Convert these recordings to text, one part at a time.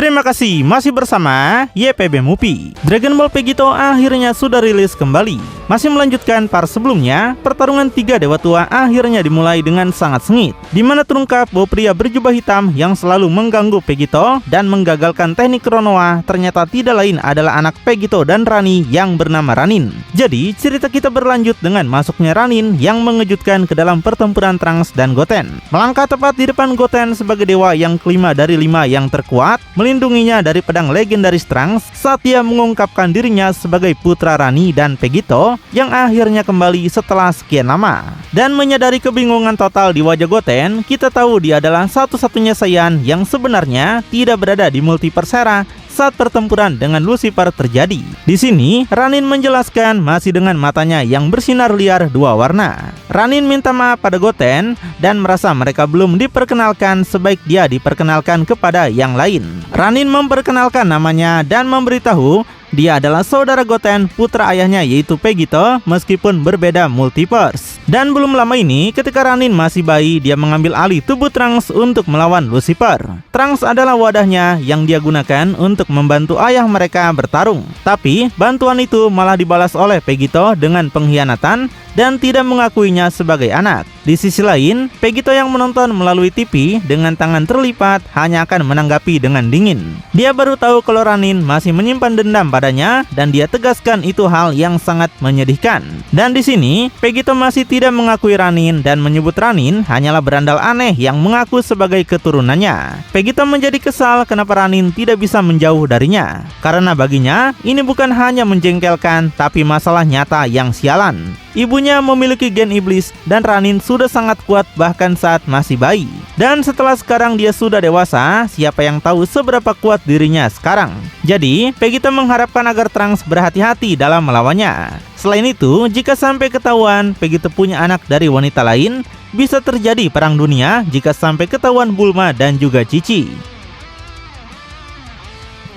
Terima kasih masih bersama YPB Movie. Dragon Ball Vegito akhirnya sudah rilis kembali. Masih melanjutkan part sebelumnya, pertarungan 3 dewa tua akhirnya dimulai dengan sangat sengit, di mana terungkap bahwa pria berjubah hitam yang selalu mengganggu Vegito dan menggagalkan teknik Kronoa ternyata tidak lain adalah anak Vegito dan Rani yang bernama Ranin. Jadi cerita kita berlanjut dengan masuknya Ranin yang mengejutkan ke dalam pertempuran Trunks dan Goten. Melangkah tepat di depan Goten sebagai dewa yang kelima dari 5 yang terkuat, melindunginya dari pedang legendaris Trunks saat ia mengungkapkan dirinya sebagai putra Rani dan Vegito yang akhirnya kembali setelah sekian lama. Dan menyadari kebingungan total di wajah Goten, kita tahu dia adalah satu-satunya Saiyan yang sebenarnya tidak berada di Multiverse Era saat pertempuran dengan Lucifer terjadi. Di sini, Ranin menjelaskan masih dengan matanya yang bersinar liar 2 warna. Ranin minta maaf pada Goten dan merasa mereka belum diperkenalkan sebaik dia diperkenalkan kepada yang lain. Ranin memperkenalkan namanya dan memberitahu dia adalah saudara Goten, putra ayahnya yaitu Vegito, meskipun berbeda multiverse. Dan belum lama ini, ketika Ranin masih bayi, dia mengambil alih tubuh Trunks untuk melawan Lucifer. Trunks adalah wadahnya yang dia gunakan untuk membantu ayah mereka bertarung. Tapi, bantuan itu malah dibalas oleh Vegito dengan pengkhianatan dan tidak mengakuinya sebagai anak. Di sisi lain, Vegito yang menonton melalui TV dengan tangan terlipat hanya akan menanggapi dengan dingin. Dia baru tahu kalau Ranin masih menyimpan dendam padanya dan dia tegaskan itu hal yang sangat menyedihkan. Dan di sini, Vegito masih tidak mengakui Ranin dan menyebut Ranin hanyalah berandal aneh yang mengaku sebagai keturunannya. Vegito menjadi kesal kenapa Ranin tidak bisa menjauh darinya. Karena baginya, ini bukan hanya menjengkelkan tapi masalah nyata yang sialan. Ibunya memiliki gen iblis dan Ranin sudah sangat kuat bahkan saat masih bayi. Dan setelah sekarang dia sudah dewasa, siapa yang tahu seberapa kuat dirinya sekarang. Jadi, Vegito mengharapkan agar Trunks berhati-hati dalam melawannya. Selain itu, jika sampai ketahuan Vegito punya anak dari wanita lain, bisa terjadi perang dunia jika sampai ketahuan Bulma dan juga Cici.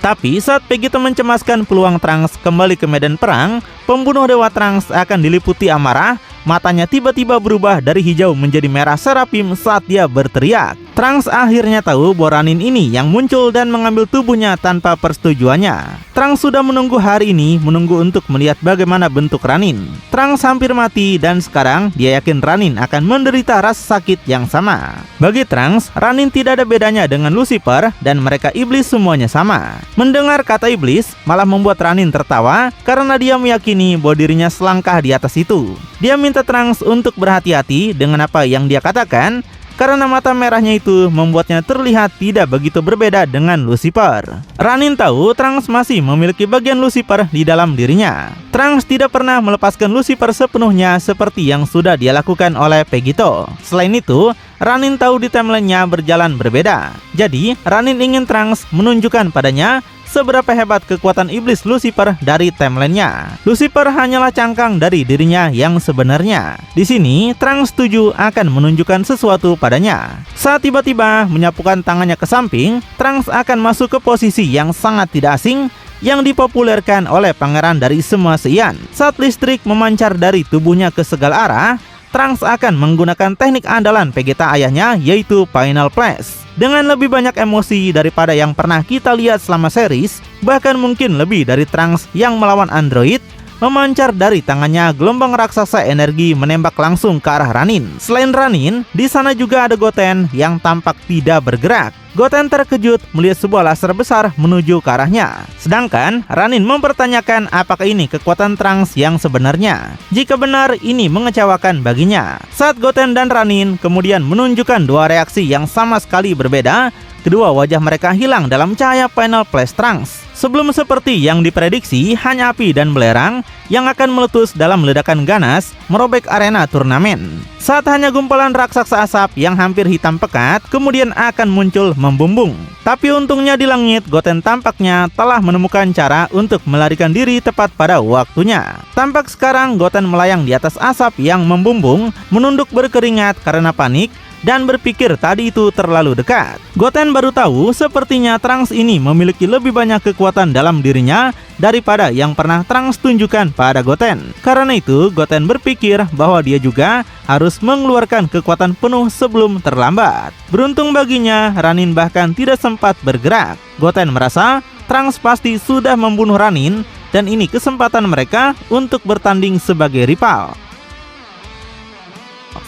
Tapi saat Vegito mencemaskan peluang Trunks kembali ke medan perang, pembunuh dewa Trunks akan diliputi amarah. Matanya tiba-tiba berubah dari hijau menjadi merah serapim saat dia berteriak. Trunks akhirnya tahu bahwa Ranin ini yang muncul dan mengambil tubuhnya tanpa persetujuannya. Trunks sudah menunggu hari ini, menunggu untuk melihat bagaimana bentuk Ranin. Trunks hampir mati dan sekarang dia yakin Ranin akan menderita rasa sakit yang sama. Bagi Trunks, Ranin tidak ada bedanya dengan Lucifer dan mereka iblis semuanya sama. Mendengar kata iblis malah membuat Ranin tertawa karena dia meyakini bahwa dirinya selangkah di atas itu. Dia minta Trunks untuk berhati-hati dengan apa yang dia katakan karena mata merahnya itu membuatnya terlihat tidak begitu berbeda dengan Lucifer. Ranin tahu Trunks masih memiliki bagian Lucifer di dalam dirinya. Trunks tidak pernah melepaskan Lucifer sepenuhnya seperti yang sudah dia lakukan oleh Vegito. Selain itu, Ranin tahu di timeline-nya berjalan berbeda. Jadi, Ranin ingin Trunks menunjukkan padanya seberapa hebat kekuatan iblis Lucifer dari timeline-nya. Lucifer hanyalah cangkang dari dirinya yang sebenarnya. Di sini, Trunks setuju akan menunjukkan sesuatu padanya. Saat tiba-tiba menyapukan tangannya ke samping, Trunks akan masuk ke posisi yang sangat tidak asing yang dipopulerkan oleh pangeran dari semua Saiyan. Saat listrik memancar dari tubuhnya ke segala arah, Trunks akan menggunakan teknik andalan Vegeta ayahnya yaitu Final Flash. Dengan lebih banyak emosi daripada yang pernah kita lihat selama series, bahkan mungkin lebih dari Trunks yang melawan android, memancar dari tangannya gelombang raksasa energi menembak langsung ke arah Ranin. Selain Ranin, di sana juga ada Goten yang tampak tidak bergerak. Goten terkejut melihat sebuah laser besar menuju ke arahnya. Sedangkan Ranin mempertanyakan apakah ini kekuatan Trunks yang sebenarnya. Jika benar, ini mengecewakan baginya. Saat Goten dan Ranin kemudian menunjukkan 2 reaksi yang sama sekali berbeda, kedua wajah mereka hilang dalam cahaya Final Flash Trunks. Sebelum seperti yang diprediksi, hanya api dan belerang yang akan meletus dalam ledakan ganas merobek arena turnamen. Saat hanya gumpalan raksasa asap yang hampir hitam pekat kemudian akan muncul membumbung. Tapi untungnya di langit, Goten tampaknya telah menemukan cara untuk melarikan diri tepat pada waktunya. Tampak sekarang Goten melayang di atas asap yang membumbung, menunduk berkeringat karena panik, dan berpikir tadi itu terlalu dekat. Goten baru tahu sepertinya Trunks ini memiliki lebih banyak kekuatan dalam dirinya daripada yang pernah Trunks tunjukkan pada Goten. Karena itu, Goten berpikir bahwa dia juga harus mengeluarkan kekuatan penuh sebelum terlambat. Beruntung baginya, Ranin bahkan tidak sempat bergerak. Goten merasa Trunks pasti sudah membunuh Ranin dan ini kesempatan mereka untuk bertanding sebagai rival.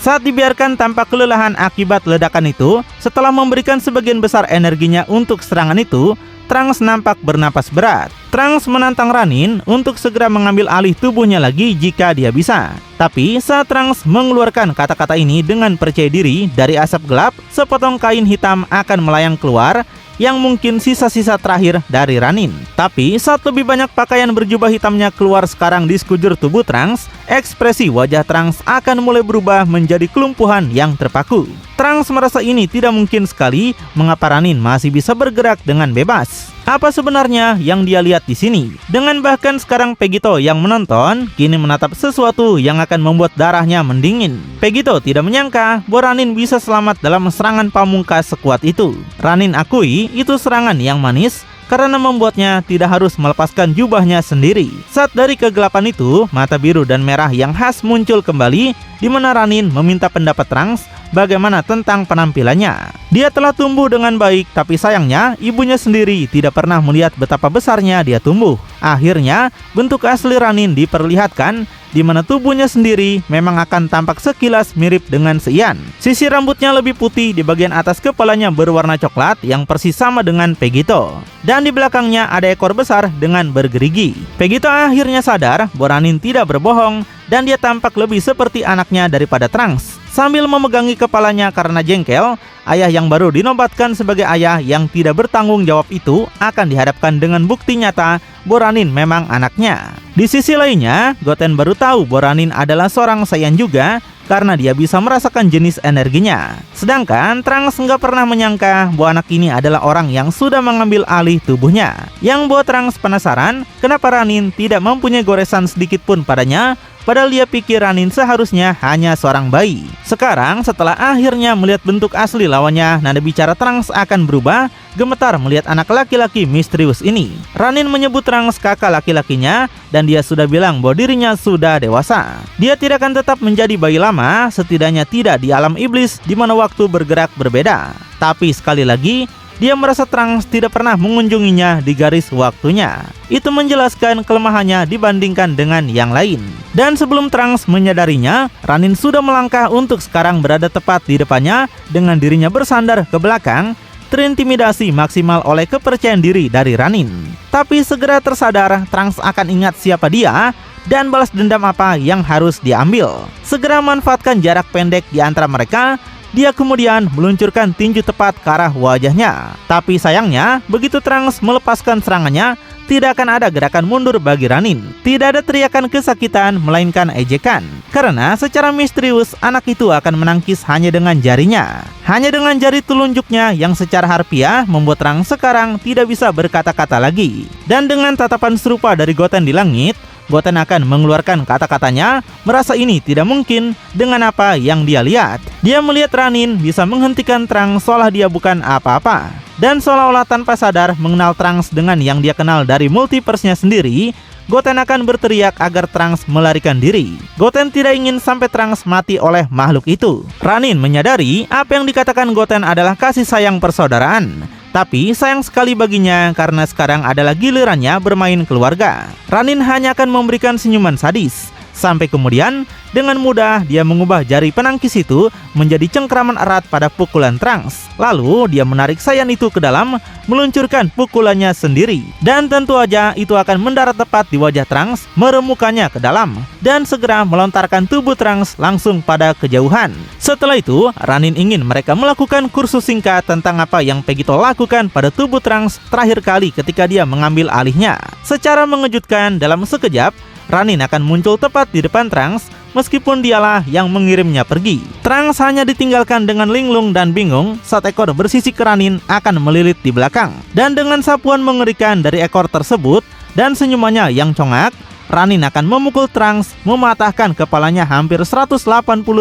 Saat dibiarkan tanpa kelelahan akibat ledakan itu, setelah memberikan sebagian besar energinya untuk serangan itu, Trunks nampak bernapas berat. Trunks menantang Ranin untuk segera mengambil alih tubuhnya lagi jika dia bisa. Tapi saat Trunks mengeluarkan kata-kata ini dengan percaya diri, dari asap gelap, sepotong kain hitam akan melayang keluar yang mungkin sisa-sisa terakhir dari Ranin. Tapi saat lebih banyak pakaian berjubah hitamnya keluar sekarang di sekujur tubuh Trunks, ekspresi wajah Trunks akan mulai berubah menjadi kelumpuhan yang terpaku. Trunks merasa ini tidak mungkin sekali mengapa Ranin masih bisa bergerak dengan bebas. Apa sebenarnya yang dia lihat di sini? Dengan bahkan sekarang Vegito yang menonton kini menatap sesuatu yang akan membuat darahnya mendingin. Vegito tidak menyangka bahwa Ranin bisa selamat dalam serangan pamungkas sekuat itu. Ranin akui itu serangan yang manis karena membuatnya tidak harus melepaskan jubahnya sendiri. Saat dari kegelapan itu, mata biru dan merah yang khas muncul kembali, di mana Ranin meminta pendapat Trunks bagaimana tentang penampilannya. Dia telah tumbuh dengan baik, tapi sayangnya ibunya sendiri tidak pernah melihat betapa besarnya dia tumbuh. Akhirnya, bentuk asli Ranin diperlihatkan, di mana tubuhnya sendiri memang akan tampak sekilas mirip dengan Seiyan. Sisi rambutnya lebih putih, di bagian atas kepalanya berwarna coklat yang persis sama dengan Vegito. Dan di belakangnya ada ekor besar dengan bergerigi. Vegito akhirnya sadar bahwa Ranin tidak berbohong dan dia tampak lebih seperti anaknya daripada Trunks. Sambil memegangi kepalanya karena jengkel, ayah yang baru dinobatkan sebagai ayah yang tidak bertanggung jawab itu akan dihadapkan dengan bukti nyata bahwa Ranin memang anaknya. Di sisi lainnya, Goten baru tahu bahwa Ranin adalah seorang Saiyan juga karena dia bisa merasakan jenis energinya. Sedangkan Trunks nggak pernah menyangka bahwa anak ini adalah orang yang sudah mengambil alih tubuhnya. Yang buat Trunks penasaran, kenapa Ranin tidak mempunyai goresan sedikit pun padanya, padahal dia pikir Ranin seharusnya hanya seorang bayi. Sekarang setelah akhirnya melihat bentuk asli lawannya, nada bicara Trunks akan berubah. Gemetar melihat anak laki-laki misterius ini. Ranin menyebut Trunks kakak laki-lakinya dan dia sudah bilang bahwa dirinya sudah dewasa. Dia tidak akan tetap menjadi bayi lama, setidaknya tidak di alam iblis di mana waktu bergerak berbeda. Tapi sekali lagi, dia merasa Trunks tidak pernah mengunjunginya di garis waktunya. Itu menjelaskan kelemahannya dibandingkan dengan yang lain. Dan sebelum Trunks menyadarinya, Ranin sudah melangkah untuk sekarang berada tepat di depannya dengan dirinya bersandar ke belakang, terintimidasi maksimal oleh kepercayaan diri dari Ranin. Tapi segera tersadar, Trunks akan ingat siapa dia dan balas dendam apa yang harus diambil. Segera manfaatkan jarak pendek di antara mereka. Dia kemudian meluncurkan tinju tepat ke arah wajahnya. Tapi sayangnya, begitu Trunks melepaskan serangannya, tidak akan ada gerakan mundur bagi Ranin. Tidak ada teriakan kesakitan, melainkan ejekan. Karena secara misterius, anak itu akan menangkis hanya dengan jarinya. Hanya dengan jari telunjuknya yang secara harfiah membuat Trunks sekarang tidak bisa berkata-kata lagi. Dan dengan tatapan serupa dari Goten di langit, Goten akan mengeluarkan kata-katanya, merasa ini tidak mungkin dengan apa yang dia lihat. Dia melihat Ranin bisa menghentikan Trunks seolah dia bukan apa-apa. Dan seolah-olah tanpa sadar mengenal Trunks dengan yang dia kenal dari multiverse-nya sendiri, Goten akan berteriak agar Trunks melarikan diri. Goten tidak ingin sampai Trunks mati oleh makhluk itu. Ranin menyadari apa yang dikatakan Goten adalah kasih sayang persaudaraan. Tapi sayang sekali baginya karena sekarang adalah gilirannya bermain keluarga. Ranin hanya akan memberikan senyuman sadis. Sampai kemudian, dengan mudah dia mengubah jari penangkis itu menjadi cengkraman erat pada pukulan Trunks. Lalu dia menarik Saiyan itu ke dalam, meluncurkan pukulannya sendiri. Dan tentu aja itu akan mendarat tepat di wajah Trunks, meremukannya ke dalam. Dan segera melontarkan tubuh Trunks langsung pada kejauhan. Setelah itu, Ranin ingin mereka melakukan kursus singkat tentang apa yang Vegito lakukan pada tubuh Trunks terakhir kali ketika dia mengambil alihnya. Secara mengejutkan, dalam sekejap, Ranin akan muncul tepat di depan Trunks, meskipun dialah yang mengirimnya pergi. Trunks hanya ditinggalkan dengan linglung dan bingung saat ekor bersisik ke Ranin akan melilit di belakang. Dan dengan sapuan mengerikan dari ekor tersebut dan senyumannya yang congak, Ranin akan memukul Trunks, mematahkan kepalanya hampir 180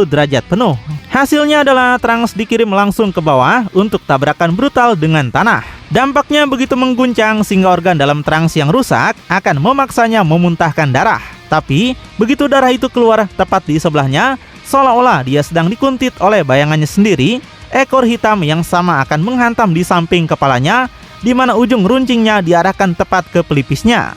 derajat penuh. Hasilnya adalah Trunks dikirim langsung ke bawah untuk tabrakan brutal dengan tanah. Dampaknya begitu mengguncang sehingga organ dalam Trunks yang rusak akan memaksanya memuntahkan darah. Tapi, begitu darah itu keluar tepat di sebelahnya, seolah-olah dia sedang dikuntit oleh bayangannya sendiri, ekor hitam yang sama akan menghantam di samping kepalanya, di mana ujung runcingnya diarahkan tepat ke pelipisnya.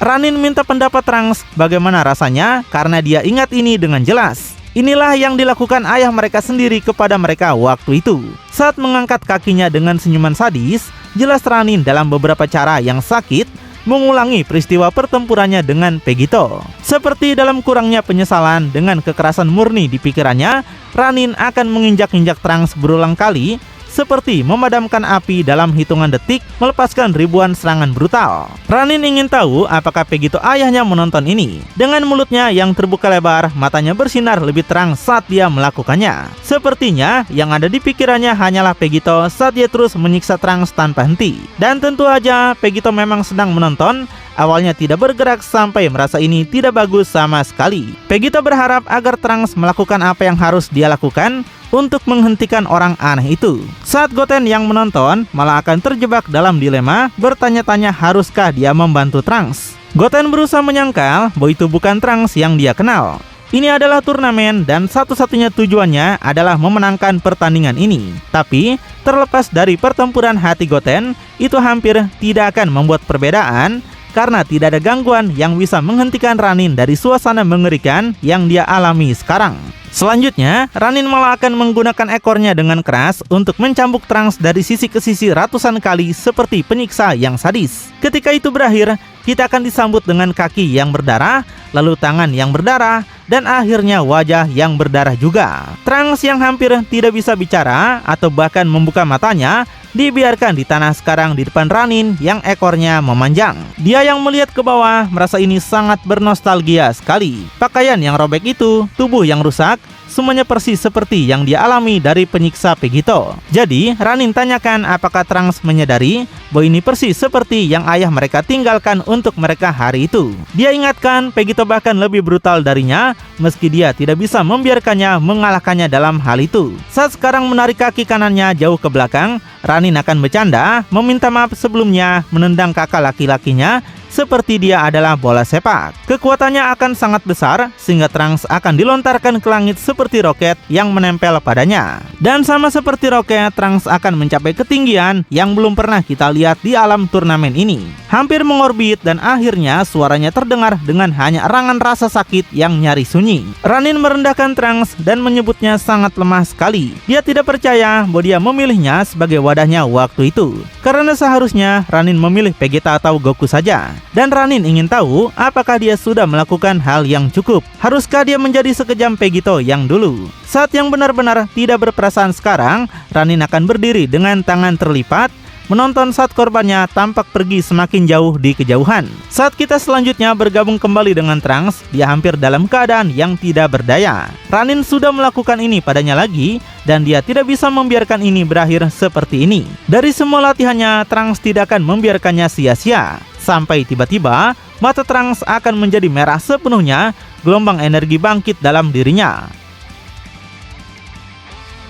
Ranin minta pendapat Trunks bagaimana rasanya karena dia ingat ini dengan jelas. Inilah yang dilakukan ayah mereka sendiri kepada mereka waktu itu. Saat mengangkat kakinya dengan senyuman sadis, jelas Ranin dalam beberapa cara yang sakit mengulangi peristiwa pertempurannya dengan Pegito. Seperti dalam kurangnya penyesalan dengan kekerasan murni di pikirannya, Ranin akan menginjak-injak Trunks berulang kali, seperti memadamkan api dalam hitungan detik, melepaskan ribuan serangan brutal. Ranin ingin tahu apakah Pegito ayahnya menonton ini. Dengan mulutnya yang terbuka lebar, matanya bersinar lebih terang saat dia melakukannya. Sepertinya yang ada di pikirannya hanyalah Pegito saat dia terus menyiksa Trunks tanpa henti. Dan tentu aja Pegito memang sedang menonton. Awalnya tidak bergerak sampai merasa ini tidak bagus sama sekali. Pegito berharap agar Trunks melakukan apa yang harus dia lakukan untuk menghentikan orang aneh itu. Saat Goten yang menonton malah akan terjebak dalam dilema, bertanya-tanya haruskah dia membantu Trunks. Goten berusaha menyangkal bahwa itu bukan Trunks yang dia kenal. Ini adalah turnamen dan satu-satunya tujuannya adalah memenangkan pertandingan ini. Tapi, terlepas dari pertempuran hati Goten, itu hampir tidak akan membuat perbedaan karena tidak ada gangguan yang bisa menghentikan Ranin dari suasana mengerikan yang dia alami sekarang. Selanjutnya, Ranin malah akan menggunakan ekornya dengan keras untuk mencambuk Trunks dari sisi ke sisi ratusan kali seperti penyiksa yang sadis. Ketika itu berakhir, kita akan disambut dengan kaki yang berdarah, lalu tangan yang berdarah, dan akhirnya wajah yang berdarah juga. Trunks yang hampir tidak bisa bicara atau bahkan membuka matanya, dibiarkan di tanah sekarang di depan Ranin yang ekornya memanjang. Dia yang melihat ke bawah merasa ini sangat bernostalgia sekali. Pakaian yang robek itu, tubuh yang rusak, semuanya persis seperti yang dia alami dari penyiksa Pegito. Jadi, Ranin tanyakan apakah Trunks menyadari bahwa ini persis seperti yang ayah mereka tinggalkan untuk mereka hari itu. Dia ingatkan Pegito bahkan lebih brutal darinya, meski dia tidak bisa membiarkannya mengalahkannya dalam hal itu. Saat sekarang menarik kaki kanannya jauh ke belakang, Ranin akan bercanda, meminta maaf sebelumnya, menendang kakak laki-lakinya seperti dia adalah bola sepak. Kekuatannya akan sangat besar sehingga Trunks akan dilontarkan ke langit seperti roket yang menempel padanya. Dan sama seperti roket, Trunks akan mencapai ketinggian yang belum pernah kita lihat di alam turnamen ini. Hampir mengorbit dan akhirnya suaranya terdengar dengan hanya erangan rasa sakit yang nyaris sunyi. Ranin merendahkan Trunks dan menyebutnya sangat lemah sekali. Dia tidak percaya bahwa dia memilihnya sebagai wadahnya waktu itu. Karena seharusnya Ranin memilih Vegeta atau Goku saja. Dan Ranin ingin tahu apakah dia sudah melakukan hal yang cukup. Haruskah dia menjadi sekejam Pegito yang dulu? Saat yang benar-benar tidak berperasaan sekarang, Ranin akan berdiri dengan tangan terlipat, menonton saat korbannya tampak pergi semakin jauh di kejauhan. Saat kita selanjutnya bergabung kembali dengan Trunks, dia hampir dalam keadaan yang tidak berdaya. Ranin sudah melakukan ini padanya lagi, dan dia tidak bisa membiarkan ini berakhir seperti ini. Dari semua latihannya, Trunks tidak akan membiarkannya sia-sia. Sampai tiba-tiba, mata Trunks akan menjadi merah sepenuhnya, gelombang energi bangkit dalam dirinya.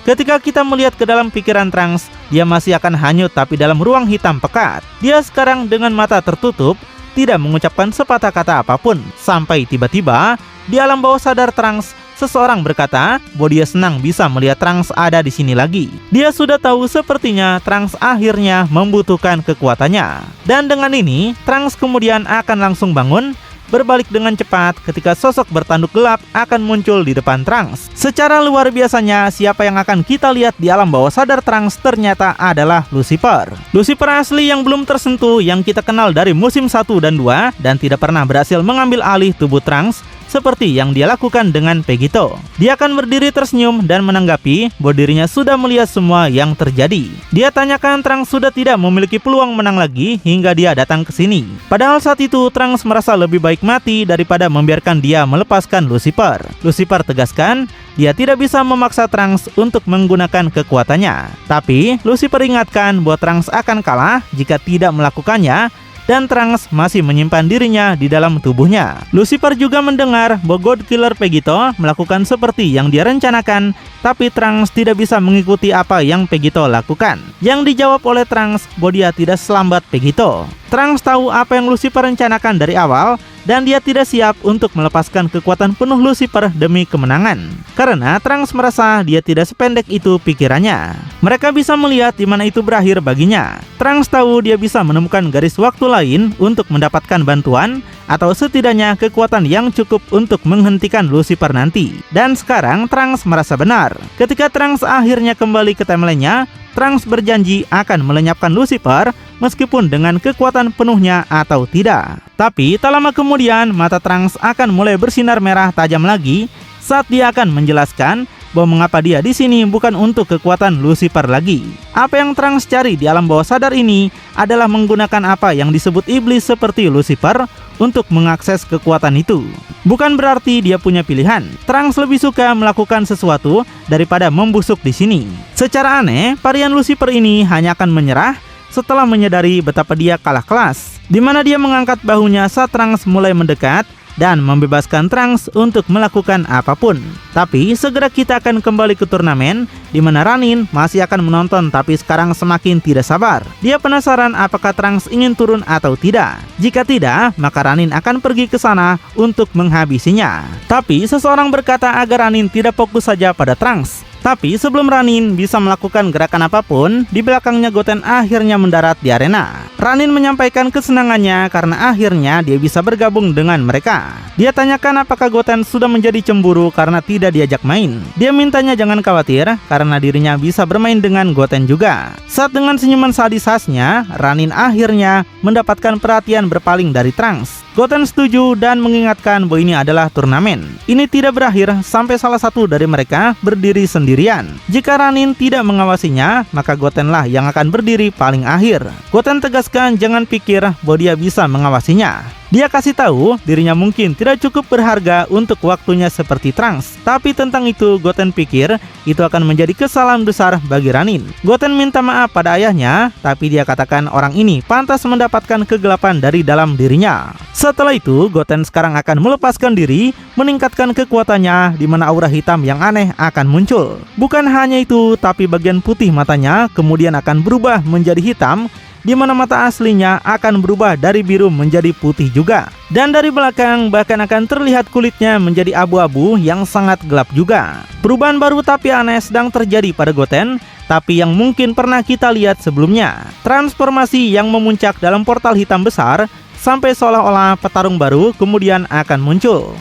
Ketika kita melihat ke dalam pikiran Trunks, dia masih akan hanyut tapi dalam ruang hitam pekat. Dia sekarang dengan mata tertutup, tidak mengucapkan sepatah kata apapun. Sampai tiba-tiba, di alam bawah sadar Trunks, seseorang berkata bahwa dia senang bisa melihat Trunks ada di sini lagi. Dia sudah tahu sepertinya Trunks akhirnya membutuhkan kekuatannya. Dan dengan ini, Trunks kemudian akan langsung bangun, berbalik dengan cepat ketika sosok bertanduk gelap akan muncul di depan Trunks. Secara luar biasanya, siapa yang akan kita lihat di alam bawah sadar Trunks ternyata adalah Lucifer. Lucifer asli yang belum tersentuh, yang kita kenal dari musim 1 dan 2 dan tidak pernah berhasil mengambil alih tubuh Trunks seperti yang dia lakukan dengan Pegito. Dia akan berdiri tersenyum dan menanggapi bahwa dirinya sudah melihat semua yang terjadi. Dia tanyakan Trunks sudah tidak memiliki peluang menang lagi hingga dia datang ke sini. Padahal saat itu Trunks merasa lebih baik mati daripada membiarkan dia melepaskan Lucifer. Lucifer tegaskan dia tidak bisa memaksa Trunks untuk menggunakan kekuatannya. Tapi Lucifer ingatkan bahwa Trunks akan kalah jika tidak melakukannya, dan Trunks masih menyimpan dirinya di dalam tubuhnya. Lucifer juga mendengar bahwa God Killer Vegito melakukan seperti yang dia rencanakan, tapi Trunks tidak bisa mengikuti apa yang Vegito lakukan. Yang dijawab oleh Trunks bahwa dia tidak selambat Vegito. Trunks tahu apa yang Lucifer rencanakan dari awal, dan dia tidak siap untuk melepaskan kekuatan penuh Lucifer demi kemenangan. Karena Trunks merasa dia tidak sependek itu pikirannya. Mereka bisa melihat di mana itu berakhir baginya. Trunks tahu dia bisa menemukan garis waktu lain untuk mendapatkan bantuan, atau setidaknya kekuatan yang cukup untuk menghentikan Lucifer nanti. Dan sekarang Trunks merasa benar. Ketika Trunks akhirnya kembali ke timeline-nya, Trunks berjanji akan melenyapkan Lucifer meskipun dengan kekuatan penuhnya atau tidak. Tapi tak lama kemudian mata Trunks akan mulai bersinar merah tajam lagi saat dia akan menjelaskan bahwa mengapa dia di sini bukan untuk kekuatan Lucifer lagi. Apa yang Trunks cari di alam bawah sadar ini adalah menggunakan apa yang disebut iblis seperti Lucifer untuk mengakses kekuatan itu. Bukan berarti dia punya pilihan. Trunks lebih suka melakukan sesuatu daripada membusuk di sini. Secara aneh, varian Lucifer ini hanya akan menyerah setelah menyadari betapa dia kalah kelas, di mana dia mengangkat bahunya saat Trunks mulai mendekat dan membebaskan Trunks untuk melakukan apapun. Tapi segera kita akan kembali ke turnamen, di mana Ranin masih akan menonton tapi sekarang semakin tidak sabar. Dia penasaran apakah Trunks ingin turun atau tidak. Jika tidak, maka Ranin akan pergi ke sana untuk menghabisinya. Tapi seseorang berkata agar Ranin tidak fokus saja pada Trunks. Tapi sebelum Ranin bisa melakukan gerakan apapun, di belakangnya Goten akhirnya mendarat di arena. Ranin menyampaikan kesenangannya karena akhirnya dia bisa bergabung dengan mereka. Dia tanyakan apakah Goten sudah menjadi cemburu karena tidak diajak main. Dia mintanya jangan khawatir karena dirinya bisa bermain dengan Goten juga. Saat dengan senyuman sadis khasnya, Ranin akhirnya mendapatkan perhatian berpaling dari Trunks. Goten setuju dan mengingatkan bahwa ini adalah turnamen. Ini tidak berakhir sampai salah satu dari mereka berdiri sendirian. Jika Ranin tidak mengawasinya, maka Gotenlah yang akan berdiri paling akhir. Goten tegaskan jangan pikir bahwa dia bisa mengawasinya. Dia kasih tahu dirinya mungkin tidak cukup berharga untuk waktunya seperti Trunks. Tapi tentang itu Goten pikir itu akan menjadi kesalahan besar bagi Ranin. Goten minta maaf pada ayahnya, tapi dia katakan orang ini pantas mendapatkan kegelapan dari dalam dirinya. Setelah itu Goten sekarang akan melepaskan diri, meningkatkan kekuatannya, di mana aura hitam yang aneh akan muncul. Bukan hanya itu, tapi bagian putih matanya kemudian akan berubah menjadi hitam, di mana mata aslinya akan berubah dari biru menjadi putih juga. Dan dari belakang bahkan akan terlihat kulitnya menjadi abu-abu yang sangat gelap juga. Perubahan baru tapi aneh sedang terjadi pada Goten, tapi yang mungkin pernah kita lihat sebelumnya. Transformasi yang memuncak dalam portal hitam besar, sampai seolah-olah petarung baru kemudian akan muncul.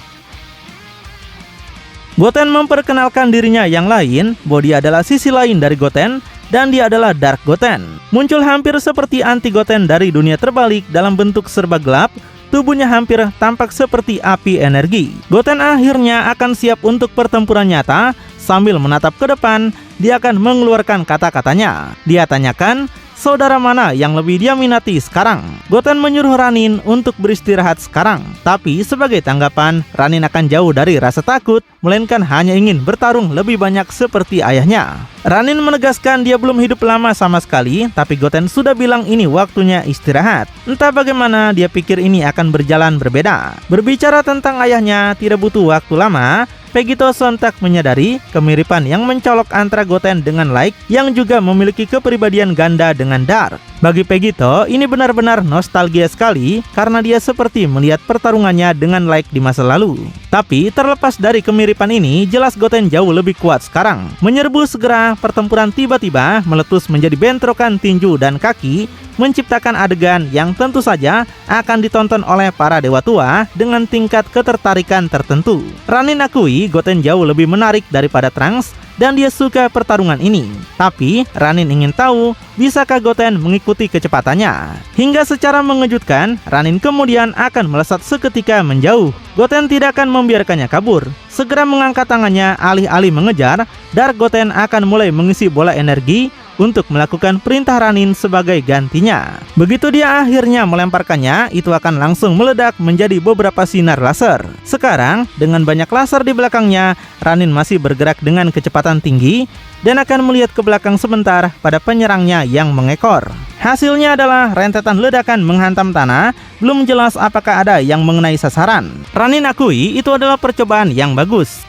Goten memperkenalkan dirinya yang lain, bahwa dia adalah sisi lain dari Goten, dan dia adalah Dark Goten. Muncul hampir seperti anti Goten dari dunia terbalik dalam bentuk serba gelap, tubuhnya hampir tampak seperti api energi. Goten akhirnya akan siap untuk pertempuran nyata. Sambil menatap ke depan, dia akan mengeluarkan kata-katanya. Dia tanyakan, saudara mana yang lebih dia minati sekarang? Goten menyuruh Ranin untuk beristirahat sekarang. Tapi sebagai tanggapan, Ranin akan jauh dari rasa takut, melainkan hanya ingin bertarung lebih banyak seperti ayahnya. Ranin menegaskan dia belum hidup lama sama sekali, tapi Goten sudah bilang ini waktunya istirahat. Entah bagaimana dia pikir ini akan berjalan berbeda. Berbicara tentang ayahnya tidak butuh waktu lama. Vegito sontak menyadari kemiripan yang mencolok antara Goten dengan Light, yang juga memiliki kepribadian ganda dengan Dark. Bagi Vegito, ini benar-benar nostalgia sekali karena dia seperti melihat pertarungannya dengan Light di masa lalu. Tapi terlepas dari kemiripan ini, jelas Goten jauh lebih kuat sekarang. Menyerbu segera, pertempuran tiba-tiba meletus menjadi bentrokan tinju dan kaki, menciptakan adegan yang tentu saja akan ditonton oleh para dewa tua dengan tingkat ketertarikan tertentu. Ranin akui Goten jauh lebih menarik daripada Trunks, dan dia suka pertarungan ini. Tapi Ranin ingin tahu, bisakah Goten mengikuti kecepatannya? Hingga secara mengejutkan, Ranin kemudian akan melesat seketika menjauh. Goten tidak akan membiarkannya kabur. Segera mengangkat tangannya alih-alih mengejar, Dark Goten akan mulai mengisi bola energi untuk melakukan perintah Ranin sebagai gantinya. Begitu dia akhirnya melemparkannya, itu akan langsung meledak menjadi beberapa sinar laser. Sekarang, dengan banyak laser di belakangnya, Ranin masih bergerak dengan kecepatan tinggi dan akan melihat ke belakang sebentar pada penyerangnya yang mengekor. Hasilnya adalah rentetan ledakan menghantam tanah, belum jelas apakah ada yang mengenai sasaran. Ranin akui itu adalah percobaan yang bagus.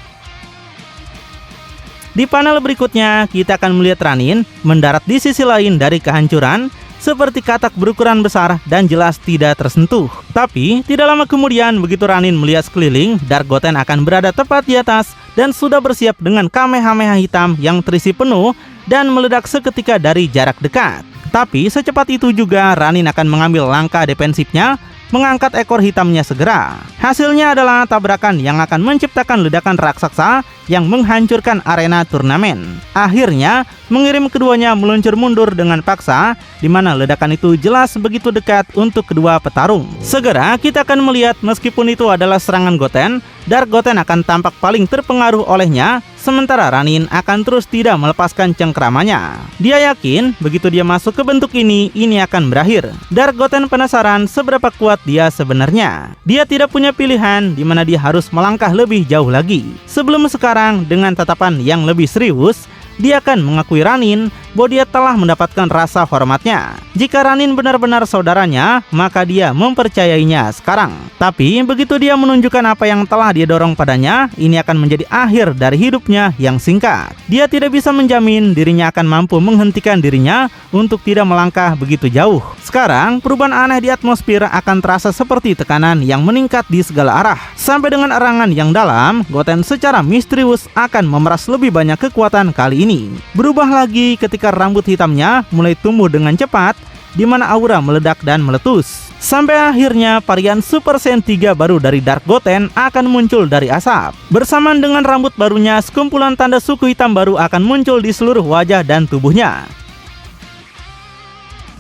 Di panel berikutnya, kita akan melihat Ranin mendarat di sisi lain dari kehancuran, seperti katak berukuran besar dan jelas tidak tersentuh. Tapi, tidak lama kemudian begitu Ranin melihat sekeliling, Dark Goten akan berada tepat di atas dan sudah bersiap dengan Kamehameha hitam yang terisi penuh dan meledak seketika dari jarak dekat. Tapi, secepat itu juga Ranin akan mengambil langkah defensifnya, mengangkat ekor hitamnya segera. Hasilnya adalah tabrakan yang akan menciptakan ledakan raksasa yang menghancurkan arena turnamen. Akhirnya, mengirim keduanya meluncur mundur dengan paksa, di mana ledakan itu jelas begitu dekat untuk kedua petarung. Segera kita akan melihat meskipun itu adalah serangan Goten, Dark Goten akan tampak paling terpengaruh olehnya, sementara Ranin akan terus tidak melepaskan cengkramannya. Dia yakin begitu dia masuk ke bentuk ini akan berakhir. Dark Goten penasaran seberapa kuat dia sebenarnya. Dia tidak punya pilihan di mana dia harus melangkah lebih jauh lagi. Sebelum sekarang dengan tatapan yang lebih serius, dia akan mengakui Ranin bahwa dia telah mendapatkan rasa hormatnya. Jika Ranin benar-benar saudaranya, maka dia mempercayainya sekarang. Tapi begitu dia menunjukkan apa yang telah dia dorong padanya, ini akan menjadi akhir dari hidupnya yang singkat. Dia tidak bisa menjamin dirinya akan mampu menghentikan dirinya untuk tidak melangkah begitu jauh. Sekarang, perubahan aneh di atmosfer akan terasa seperti tekanan yang meningkat di segala arah. Sampai dengan erangan yang dalam, Goten secara misterius akan memeras lebih banyak kekuatan kali ini. Berubah lagi ketika rambut hitamnya mulai tumbuh dengan cepat, di mana aura meledak dan meletus. Sampai akhirnya varian Super Saiyan 3 baru dari Dark Goten akan muncul dari asap. Bersamaan dengan rambut barunya, sekumpulan tanda suku hitam baru akan muncul di seluruh wajah dan tubuhnya.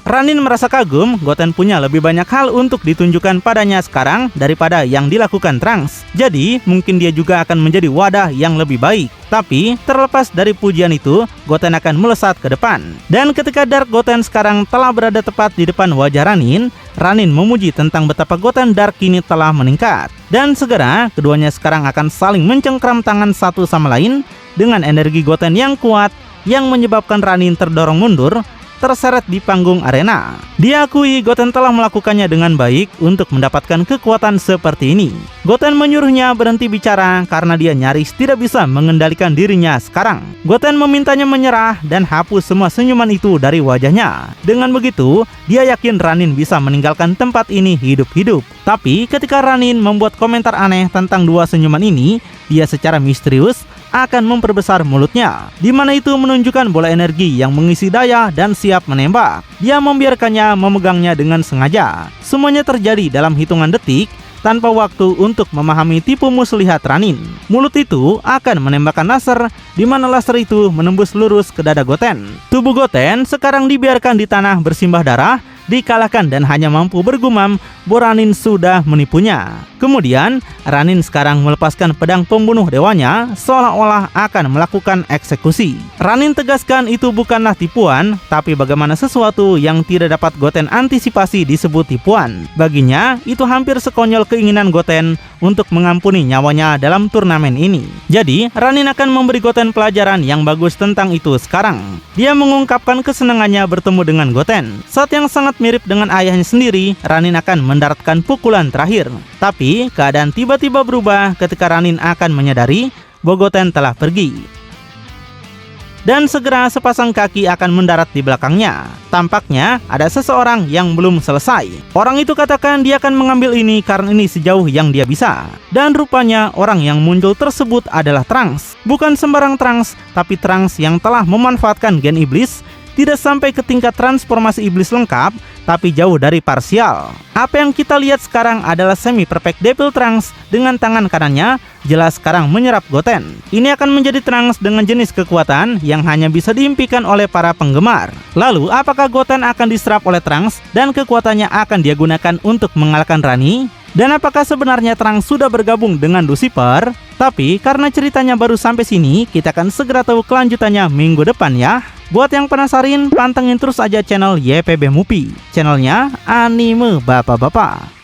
Ranin merasa kagum, Goten punya lebih banyak hal untuk ditunjukkan padanya sekarang daripada yang dilakukan Trunks. Jadi, mungkin dia juga akan menjadi wadah yang lebih baik. Tapi, terlepas dari pujian itu, Goten akan melesat ke depan. Dan ketika Dark Goten sekarang telah berada tepat di depan wajah Ranin, Ranin memuji tentang betapa Goten Dark kini telah meningkat. Dan segera, keduanya sekarang akan saling mencengkram tangan satu sama lain dengan energi Goten yang kuat yang menyebabkan Ranin terdorong mundur, terseret di panggung arena. Diakui Goten telah melakukannya dengan baik untuk mendapatkan kekuatan seperti ini. Goten menyuruhnya berhenti bicara karena dia nyaris tidak bisa mengendalikan dirinya sekarang. Goten memintanya menyerah dan hapus semua senyuman itu dari wajahnya. Dengan begitu, dia yakin Ranin bisa meninggalkan tempat ini hidup-hidup. Tapi ketika Ranin membuat komentar aneh tentang dua senyuman ini, dia secara misterius akan memperbesar mulutnya, di mana itu menunjukkan bola energi yang mengisi daya dan siap menembak. Dia membiarkannya memegangnya dengan sengaja. Semuanya terjadi dalam hitungan detik, tanpa waktu untuk memahami tipu muslihat Ranin. Mulut itu akan menembakkan laser, di mana laser itu menembus lurus ke dada Goten. Tubuh Goten sekarang dibiarkan di tanah bersimbah darah, dikalahkan dan hanya mampu bergumam bahwa Ranin sudah menipunya. Kemudian, Ranin sekarang melepaskan pedang pembunuh dewanya seolah-olah akan melakukan eksekusi. Ranin tegaskan itu bukanlah tipuan, tapi bagaimana sesuatu yang tidak dapat Goten antisipasi disebut tipuan. Baginya, itu hampir sekonyol keinginan Goten untuk mengampuni nyawanya dalam turnamen ini. Jadi, Ranin akan memberi Goten pelajaran yang bagus tentang itu sekarang. Dia mengungkapkan kesenangannya bertemu dengan Goten. Saat yang sangat mirip dengan ayahnya sendiri, Ranin akan mendaratkan pukulan terakhir. Tapi, keadaan tiba-tiba berubah ketika Ranin akan menyadari bahwa Goten telah pergi. Dan segera sepasang kaki akan mendarat di belakangnya. Tampaknya ada seseorang yang belum selesai. Orang itu katakan dia akan mengambil ini karena ini sejauh yang dia bisa. Dan rupanya orang yang muncul tersebut adalah Trunks. Bukan sembarang Trunks, tapi Trunks yang telah memanfaatkan gen iblis. Tidak sampai ke tingkat transformasi iblis lengkap, tapi jauh dari parsial. Apa yang kita lihat sekarang adalah semi-perfect Devil Trunks dengan tangan kanannya, jelas sekarang menyerap Goten. Ini akan menjadi Trunks dengan jenis kekuatan yang hanya bisa diimpikan oleh para penggemar. Lalu, apakah Goten akan diserap oleh Trunks dan kekuatannya akan dia gunakan untuk mengalahkan Rani? Dan apakah sebenarnya Trunks sudah bergabung dengan Lucifer? Tapi karena ceritanya baru sampai sini, kita akan segera tahu kelanjutannya minggu depan ya. Buat yang penasaran, pantengin terus aja channel YPB Movie, channelnya anime bapak-bapak.